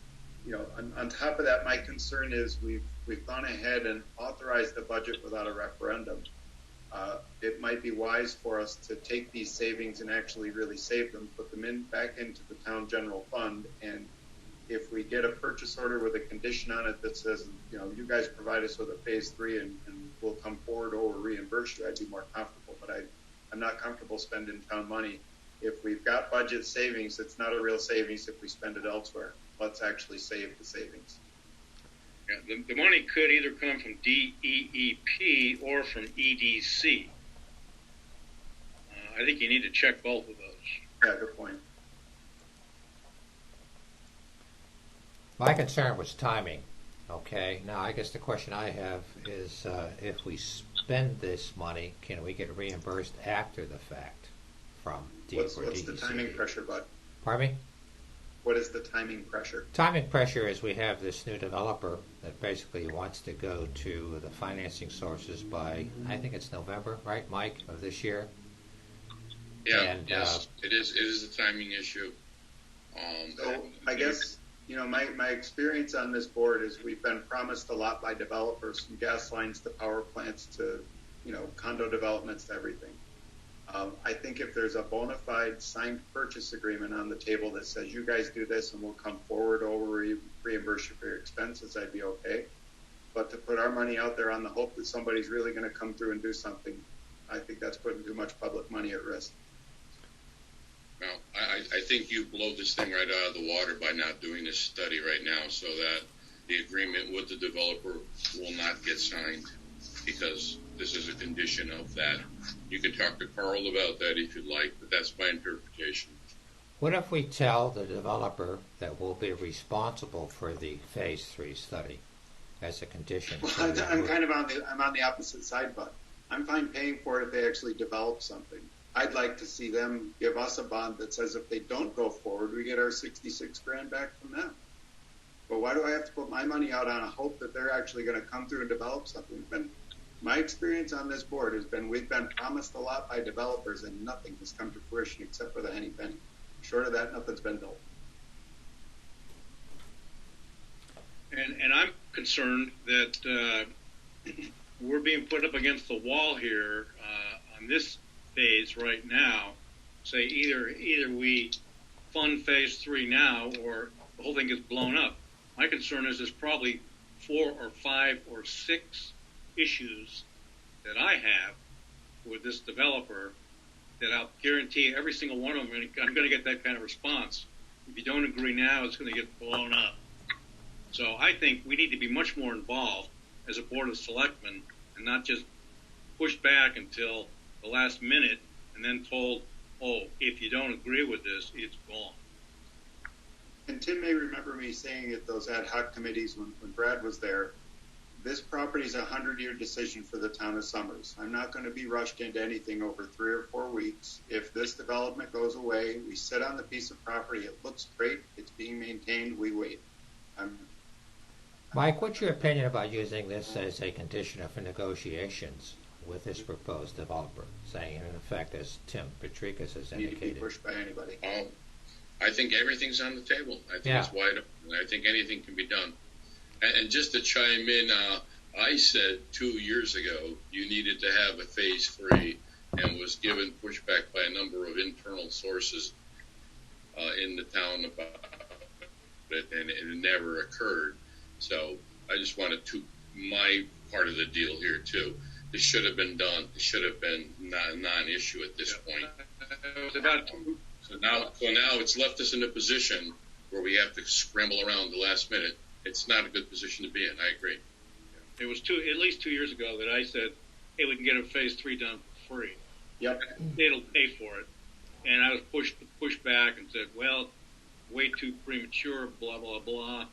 on top of that, my concern is we've gone ahead and authorized the budget without a referendum. It might be wise for us to take these savings and actually really save them, put them back into the town general fund, and if we get a purchase order with a condition on it that says, you guys provide us with a Phase 3 and we'll come forward or reimburse you, I'd be more comfortable. But I'm not comfortable spending town money. If we've got budget savings, it's not a real savings if we spend it elsewhere. Let's actually save the savings. Yeah, the money could either come from DEEP or from EDC. I think you need to check both of those. Yeah, good point. My concern was timing. Okay, now I guess the question I have is if we spend this money, can we get reimbursed after the fact from DEEP or DEC? What's the timing pressure, Bud? Pardon me? What is the timing pressure? Timing pressure is we have this new developer that basically wants to go to the financing sources by, I think it's November, right, Mike, of this year? Yeah, And, yes, it is a timing issue. So I guess, my experience on this board is we've been promised a lot by developers, from gas lines to power plants to, condo developments to everything. I think if there's a bona fide signed purchase agreement on the table that says you guys do this and we'll come forward or reimburse you for your expenses, I'd be okay. But to put our money out there on the hope that somebody's really going to come through and do something, I think that's putting too much public money at risk. Well, I think you blow this thing right out of the water by not doing this study right now, so that the agreement with the developer will not get signed, because this is a condition of that. You can talk to Carl about that if you'd like, but that's my interpretation. What if we tell the developer that we'll be responsible for the Phase 3 study as a condition? Well, I'm on the opposite side, but I'm fine paying for it if they actually develop something. I'd like to see them give us a bond that says if they don't go forward, we get our $66,000 back from them. But why do I have to put my money out on a hope that they're actually going to come through and develop something? My experience on this board has been we've been promised a lot by developers and nothing has come to fruition except for the henny penny. Short of that, nothing's been built. And I'm concerned that we're being put up against the wall here on this phase right now. Say either we fund Phase 3 now or the whole thing gets blown up. My concern is there's probably 4 or 5 or 6 issues that I have with this developer that I'll guarantee every single one of them I'm going to get that kind of response. If you don't agree now, it's going to get blown up. So I think we need to be much more involved as a board of selectmen and not just push back until the last minute and then told, oh, if you don't agree with this, it's gone. And Tim may remember me saying at those ad hoc committees when Brad was there, this property is a 100-year decision for the town of Summers. I'm not going to be rushed into anything over 3 or 4 weeks. If this development goes away, we sit on the piece of property. It looks great. It's being maintained. We wait. Mike, what's your opinion about using this as a condition of negotiations with this proposed developer, saying in effect, as Tim Petrikis has Need to be indicated? pushed by anybody. I think everything's on the table. I think it's wide open. I think anything can be done. And just to chime in, I said 2 years ago you needed to have a phase 3 and was given pushback by a number of internal sources in the town about it, and it never occurred. So I just wanted to my part of the deal here too. This should have been done. It should have been a non-issue at this point. So now it's left us in a position where we have to scramble around the last minute. It's not a good position to be in. I agree. It was at least 2 years ago that I said, hey, we can get a phase 3 done for free. Yep. It'll pay for it. And I was pushed back and said, well, way too premature, blah, blah, blah.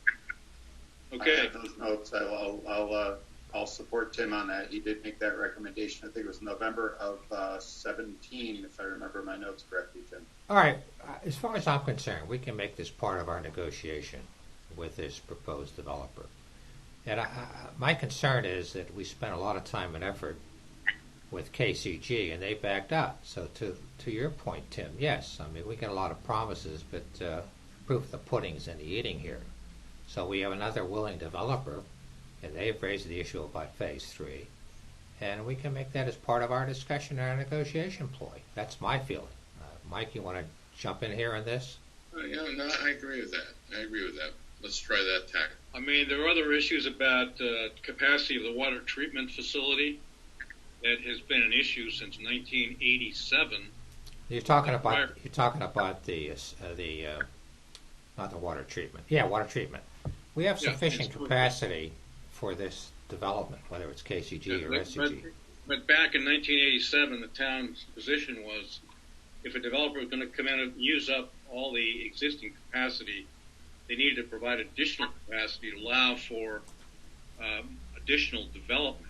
Okay. I have those notes. I'll support Tim on that. He did make that recommendation. I think it was November of 17, if I remember my notes correctly, Tim. All right. As far as I'm concerned, we can make this part of our negotiation with this proposed developer. And my concern is that we spent a lot of time and effort with KCG, and they backed out. So to your point, Tim, yes, I mean, we get a lot of promises, but proof of the pudding's in the eating here. So we have another willing developer, and they've raised the issue about phase 3, and we can make that as part of our discussion and our negotiation ploy. That's my feeling. Mike, you want to jump in here on this? Yeah, no, I agree with that. Let's try that tack. I mean, there are other issues about capacity of the water treatment facility that has been an issue since 1987. You're talking about the not the water treatment. Yeah, water treatment. We have sufficient capacity for this development, whether it's KCG or SCG. But back in 1987, the town's position was if a developer was going to come in and use up all the existing capacity, they needed to provide additional capacity to allow for additional development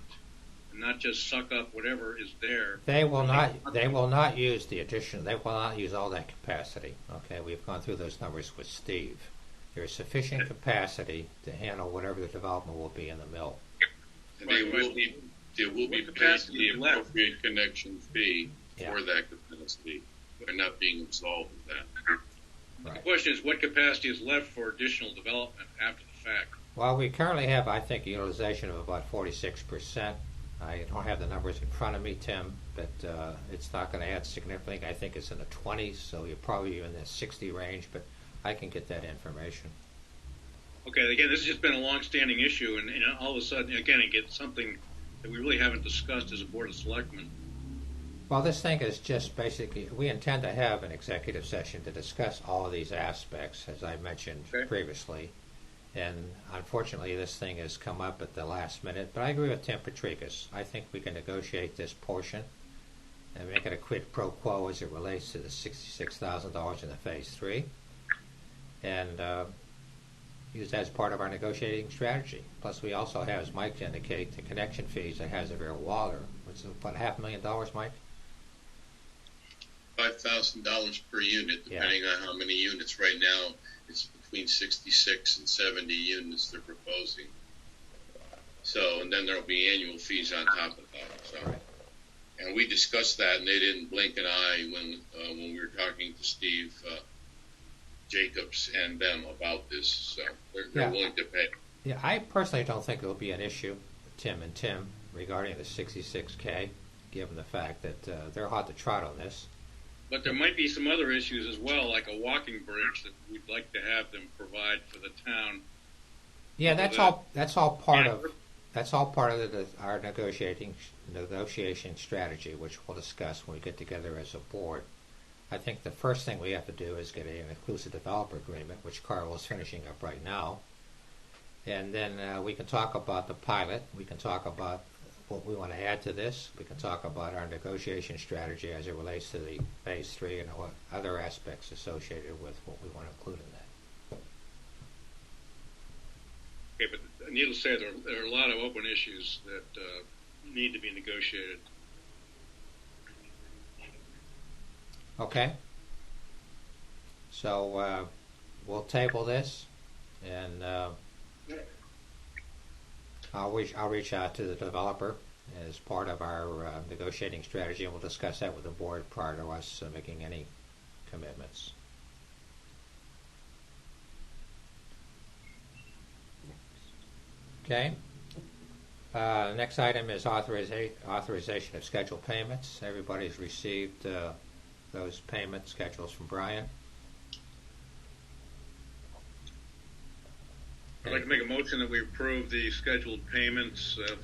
and not just suck up whatever is there. They will not use the addition. They will not use all that capacity. Okay, we've gone through those numbers with Steve. There is sufficient capacity to handle whatever the development will be in the mill. And there will be paid the appropriate connection fee for that capacity. They're not being absolved of that. Right. The question is, what capacity is left for additional development after the fact? Well, we currently have, I think, a utilization of about 46%. I don't have the numbers in front of me, Tim, but it's not going to add significantly. I think it's in the 20s, so you're probably in the 60 range, but I can get that information. Okay, again, this has just been a long-standing issue, and all of a sudden, again, it gets something that we really haven't discussed as a Board of Selectmen. Well, this thing is just basically, we intend to have an executive session to discuss all of these aspects, as I mentioned previously. And unfortunately, this thing has come up at the last minute. But I agree with Tim Petrikis. I think we can negotiate this portion and make it a quid pro quo as it relates to the $66,000 in the Phase 3. And use that as part of our negotiating strategy. Plus, we also have, as Mike indicated, the connection fees that Hazardville Water, which is about $500,000, Mike? $5,000 per unit, depending on how many units. Right now, it's between 66 and 70 units they're proposing. So, and then there'll be annual fees on top of that. So, right. And we discussed that, and they didn't blink an eye when we were talking to Steve Jacobs and them about this. So they're willing to pay. Yeah, I personally don't think there'll be an issue, Tim regarding the 66K, given the fact that they're hot to trot on this. But there might be some other issues as well, like a walking bridge that we'd like to have them provide for the town. Yeah, that's all part of our negotiation strategy, which we'll discuss when we get together as a board. I think the first thing we have to do is get an inclusive developer agreement, which Carl is finishing up right now. And then we can talk about the pilot. We can talk about what we want to add to this. We can talk about our negotiation strategy as it relates to the Phase 3 and what other aspects associated with what we want to include in that. needless to say, there are a lot of open issues that need to be negotiated. Okay. So we'll table this, and I'll reach out to the developer as part of our negotiating strategy, and we'll discuss that with the board prior to us making any commitments. Okay. Next item is authorization of scheduled payments. Everybody's received those payment schedules from Brian. I'd like to make a motion that we approve the scheduled payments of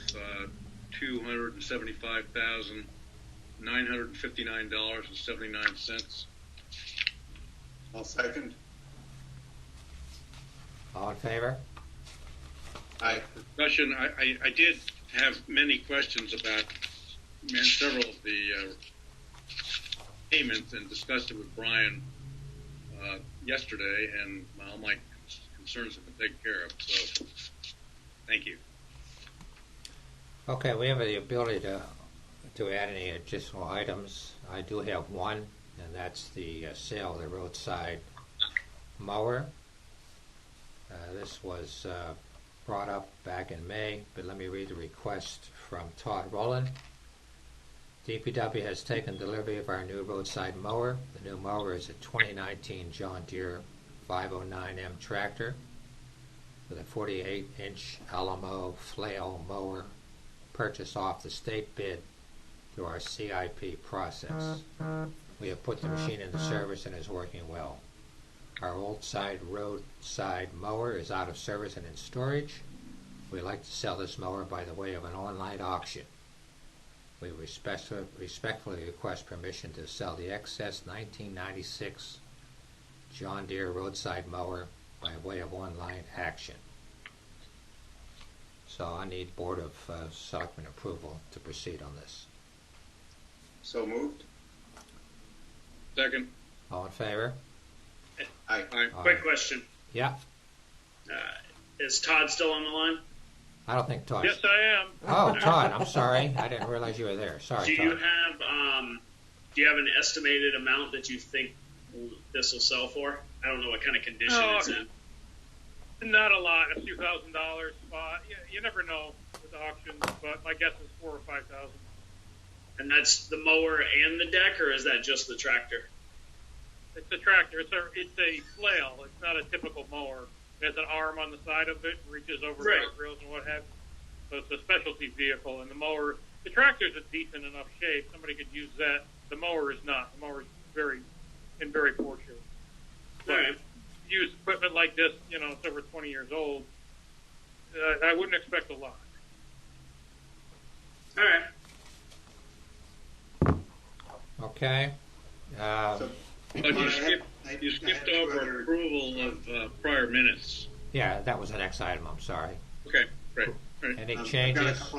$275,959.79. I'll second. All in favor? Aye. Discussion, I did have many questions about several of the payments and discussed it with Brian yesterday, and all my concerns have been taken care of. So, thank you. Okay, we have the ability to add any additional items. I do have one, and that's the sale of the roadside mower. This was brought up back in May, but let me read the request from Todd Rowland. DPW has taken delivery of our new roadside mower. The new mower is a 2019 John Deere 509M tractor with a 48-inch Alamo flail mower purchased off the state bid through our CIP process. We have put the machine into service and is working well. Our roadside mower is out of service and in storage. We'd like to sell this mower by the way of an online auction. We respectfully request permission to sell the excess 1996 John Deere roadside mower by way of online action. So I need Board of Selectmen approval to proceed on this. So moved. Second. All in favor? Aye. Quick question. Yeah. Is Todd still on the line? I don't think Todd. Yes, I am. Oh, Todd, I'm sorry. I didn't realize you were there. Sorry, Do Todd. you have an estimated amount that you think this will sell for? I don't know what kind of condition it's in. Not a lot, a few $1,000. You never know with auctions, but my guess is $4,000 or $5,000. And that's the mower and the deck, or is that just the tractor? It's a tractor. It's a flail. It's not a typical mower. It has an arm on the side of it, reaches over guardrails and what have you. So it's a specialty vehicle. And the tractor's in decent enough shape. Somebody could use that. The mower is not. The mower is in very poor shape. All right. Use equipment like this, it's over 20 years old. I wouldn't expect a lot. All right. Okay. You skipped over approval of prior minutes. Yeah, that was the next item. I'm sorry. Okay, great. Right. Any changes?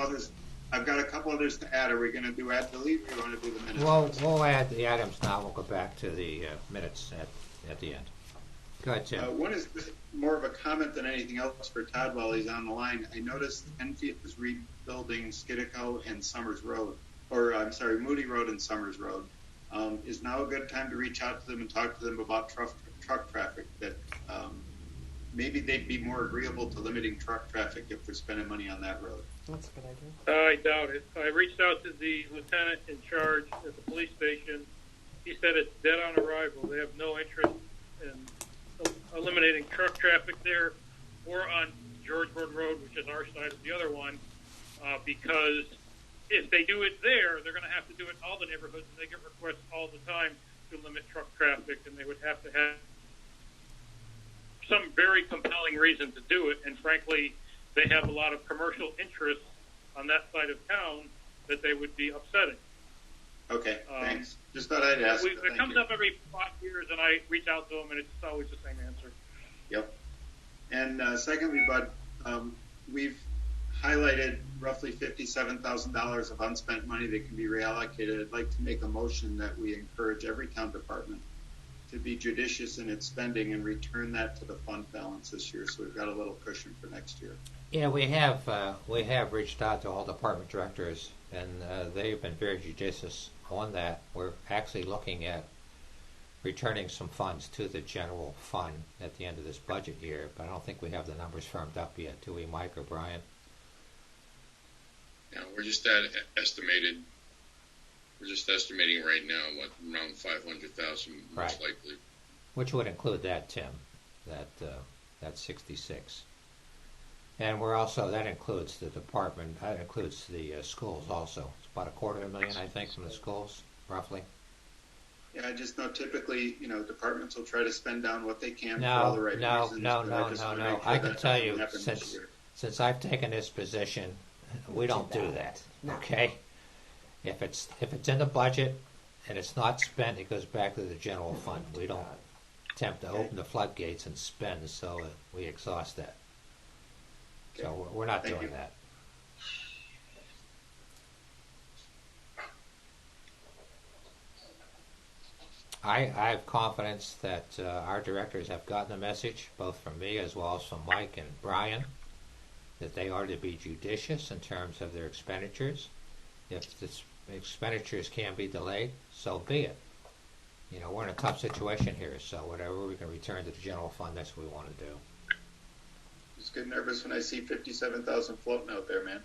I've got a couple others to add. Are we going to do add delete, or do you want to do the minutes? Well, we'll add the items now. We'll go back to the minutes at the end. Go ahead, Tim. One is more of a comment than anything else for Todd while he's on the line. I noticed Enfield is rebuilding Skidco and Summers Road, Moody Road and Summers Road. Is now a good time to reach out to them and talk to them about truck traffic, that maybe they'd be more agreeable to limiting truck traffic if we're spending money on that road. That's a good idea. I doubt it. I reached out to the lieutenant in charge at the police station. He said it's dead on arrival. They have no interest in eliminating truck traffic there or on Georgeford Road, which is our side of the other one, because if they do it there, they're going to have to do it in all the neighborhoods, and they get requests all the time to limit truck traffic, and they would have to have some very compelling reason to do it. And frankly, they have a lot of commercial interests on that side of town that they would be upsetting. Okay, thanks. Just thought I'd ask. It comes up every 5 years, and I reach out to them, and it's always the same answer. Yep. And secondly, Bud, we've highlighted roughly $57,000 of unspent money that can be reallocated. I'd like to make a motion that we encourage every town department to be judicious in its spending and return that to the fund balance this year. So we've got a little cushion for next year. Yeah, we have reached out to all department directors, and they've been very judicious on that. We're actually looking at returning some funds to the general fund at the end of this budget year, but I don't think we have the numbers firmed up yet, do we, Mike or Brian? Yeah, we're just estimated. We're just estimating right now what around 500,000 most likely. Which would include that, Tim, that 66. And we're also, that includes the department, that includes the schools also. It's about $250,000, I think, from the schools, roughly. Yeah, I just know typically, departments will try to spend down what they can for all the right reasons. No. I can tell you, since I've taken this position, we don't do that. No. Okay? If it's in the budget and it's not spent, it goes back to the general fund. We don't attempt to open the floodgates and spend so we exhaust that. Okay. So we're not doing that. I have confidence that our directors have gotten the message, both from me as well as from Mike and Brian, that they are to be judicious in terms of their expenditures. If the expenditures can be delayed, so be it. We're in a tough situation here, so whatever we can return to the general fund, that's what we want to do. Just get nervous when I see 57,000 floating out there, man.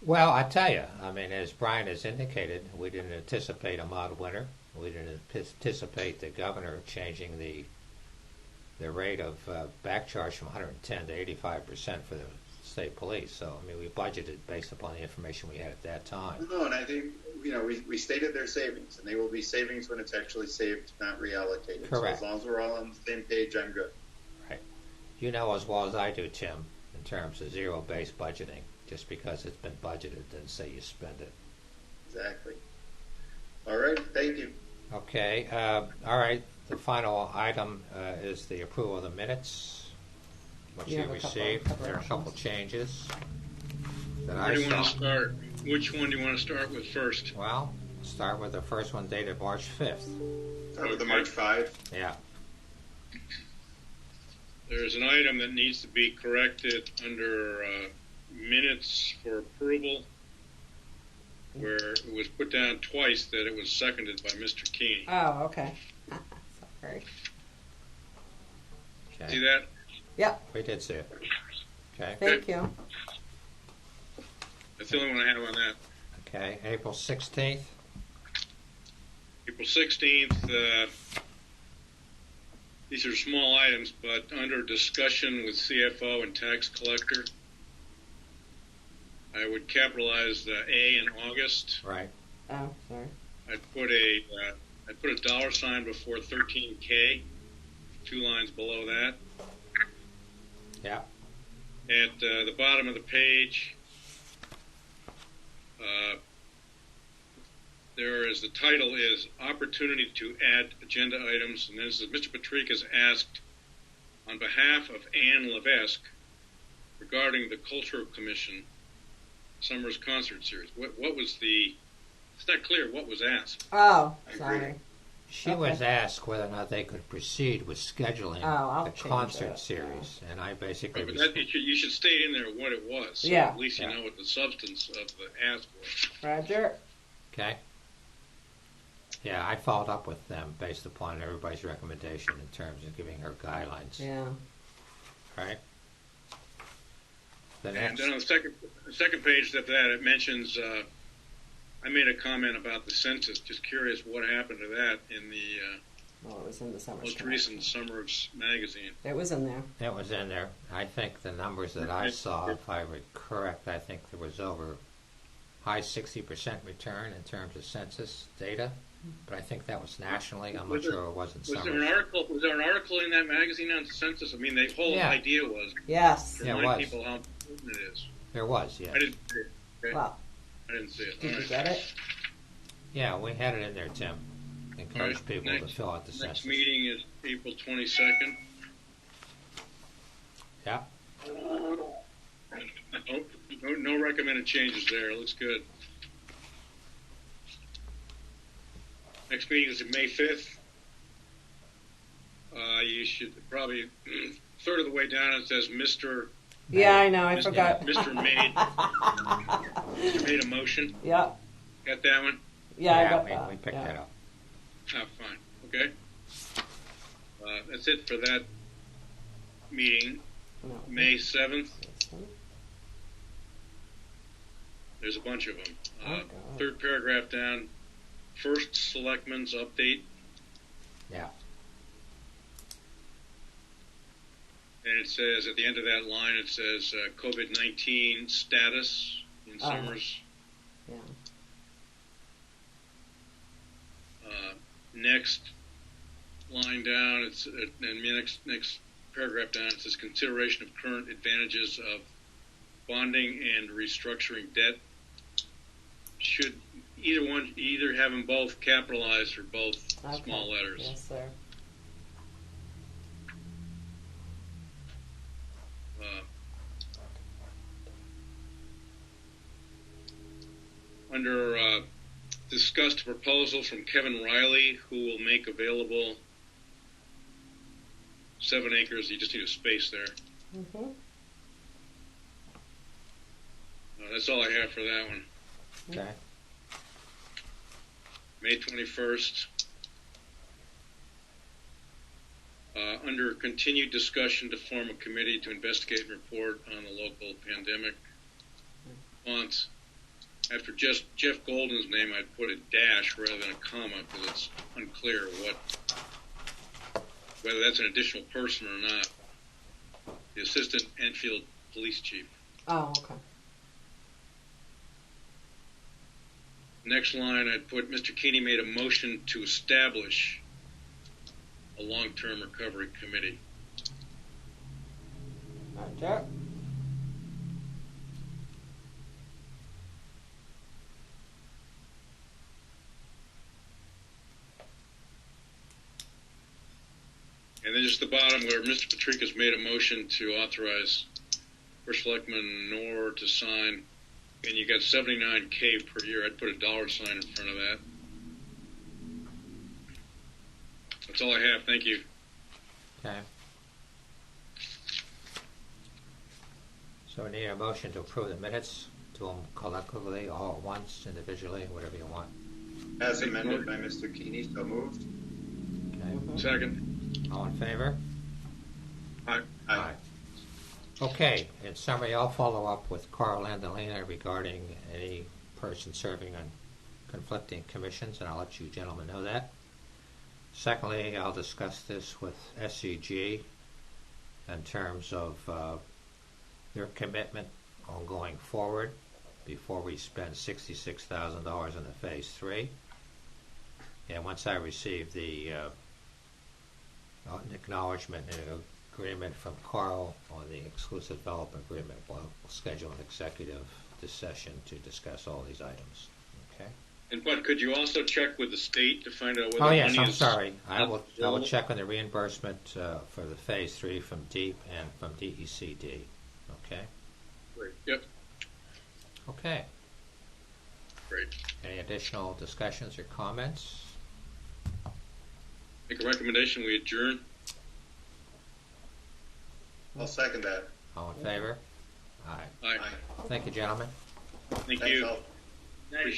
Well, I tell you, as Brian has indicated, we didn't anticipate a mild winter. We didn't anticipate the governor changing the rate of back charge from 110 to 85% for the state police. So, we budgeted based upon the information we had at that time. No, and I think, we stated their savings, and they will be savings when it's actually saved, not reallocated. Correct. So as long as we're all on the same page, I'm good. Right. You know as well as I do, Tim, in terms of zero-based budgeting. Just because it's been budgeted doesn't say you spend it. Exactly. All right, thank you. Okay, all right. The final item is the approval of the minutes, which you received. There are a couple changes that I saw. Where do you want to start? Which one do you want to start with first? Well, start with the first one dated March 5th. Start with the March 5. Yeah. There's an item that needs to be corrected under minutes for approval, where it was put down twice that it was seconded by Mr. Keeney. Oh, okay. Sorry. Okay. See that? Yep. We did see it. Okay. Thank you. That's the only one I have on that. Okay. April 16th. April 16th, these are small items, but under discussion with CFO and tax collector, I would capitalize the A in August. Right. Oh, sorry. I'd put a dollar sign before 13K, 2 lines below that. Yeah. At the bottom of the page, the title is Opportunity to Add Agenda Items, and then it says Mr. Patrick has asked on behalf of Ann Levesque regarding the Cultural Commission Summer's Concert Series. What was it's not clear what was asked. Oh, sorry. She was asked whether or not they could proceed with scheduling the concert series, and I basically... Right, but you should state in there what it was, so at least you know what the substance of the ask was. Roger. Okay. Yeah, I followed up with them based upon everybody's recommendation in terms of giving her guidelines. Yeah. Right. And then on the second page of that, it mentions... I made a comment about the census. Just curious what happened to that in the it was in the most recent Summer's magazine. It was in there. It was in there. I think the numbers that I saw, if I were correct, I think there was over high 60% return in terms of census data. But I think that was nationally. I'm not sure it was in Summers. Was there an article in that magazine on census? I mean, the whole idea was to remind people how important it is. There was, yeah. I didn't see it. Okay? Wow. I didn't see it. Did you get it? Yeah, we had it in there, Tim. Encourage people to fill out the census. Next meeting is April 22nd. Yeah. No recommended changes there. It looks good. Next meeting is May 5th. You should probably third of the way down. It says Mr. Yeah, I know. I forgot. Mr. made a motion. Yep. Got that one? Yeah, I got we, that. we picked that up. Ah, fine. Okay. That's it for that meeting. No. May 7th. There's a bunch of them. Third paragraph down. First Selectmen's update. Yeah. And it says, at the end of that line, it says COVID-19 status in Summers. Yeah. Next line down, it's and next paragraph down, it says consideration of current advantages of bonding and restructuring debt. Should either have them both capitalized or both small letters. Yes, sir. Under discussed proposal from Kevin Riley, who will make available 7 acres. You just need a space there. Mm-hmm. That's all I have for that one. Okay. May 21st. Under continued discussion to form a committee to investigate and report on the local pandemic response. After just Jeff Golden's name, I'd put a dash rather than a comma because it's unclear whether that's an additional person or not. The Assistant Enfield Police Chief. Oh, okay. Next line, I'd put Mr. Keeney made a motion to establish a long-term recovery committee. Roger. And then just the bottom where Mr. Patricus made a motion to authorize First Selectman Knorr to sign, and you got $79K per year. I'd put a dollar sign in front of that. That's all I have. Thank you. Okay. So we need a motion to approve the minutes, do them collectively, all at once, individually, whatever you want. As amended by Mr. Keeney, so moved. Okay. Second. All in favor? Aye. Aye. Okay, in summary, I'll follow up with Carl Andalina regarding any person serving on conflicting commissions, and I'll let you gentlemen know that. Secondly, I'll discuss this with SCG in terms of their commitment on going forward before we spend $66,000 in the Phase 3. And once I receive the acknowledgement and agreement from Carl on the exclusive development agreement, we'll schedule an executive session to discuss all these items. Okay. And Bud, could you also check with the state to find out whether Oh yes, money I'm is sorry. I will check on the reimbursement for the Phase 3 from DEEP and from DECD. Okay. Great. Yep. Okay. Great. Any additional discussions or comments? Make a recommendation. We adjourn. I'll second that. All in favor? Aye. Aye. Thank you, gentlemen. Thank Thanks you. all. Nice.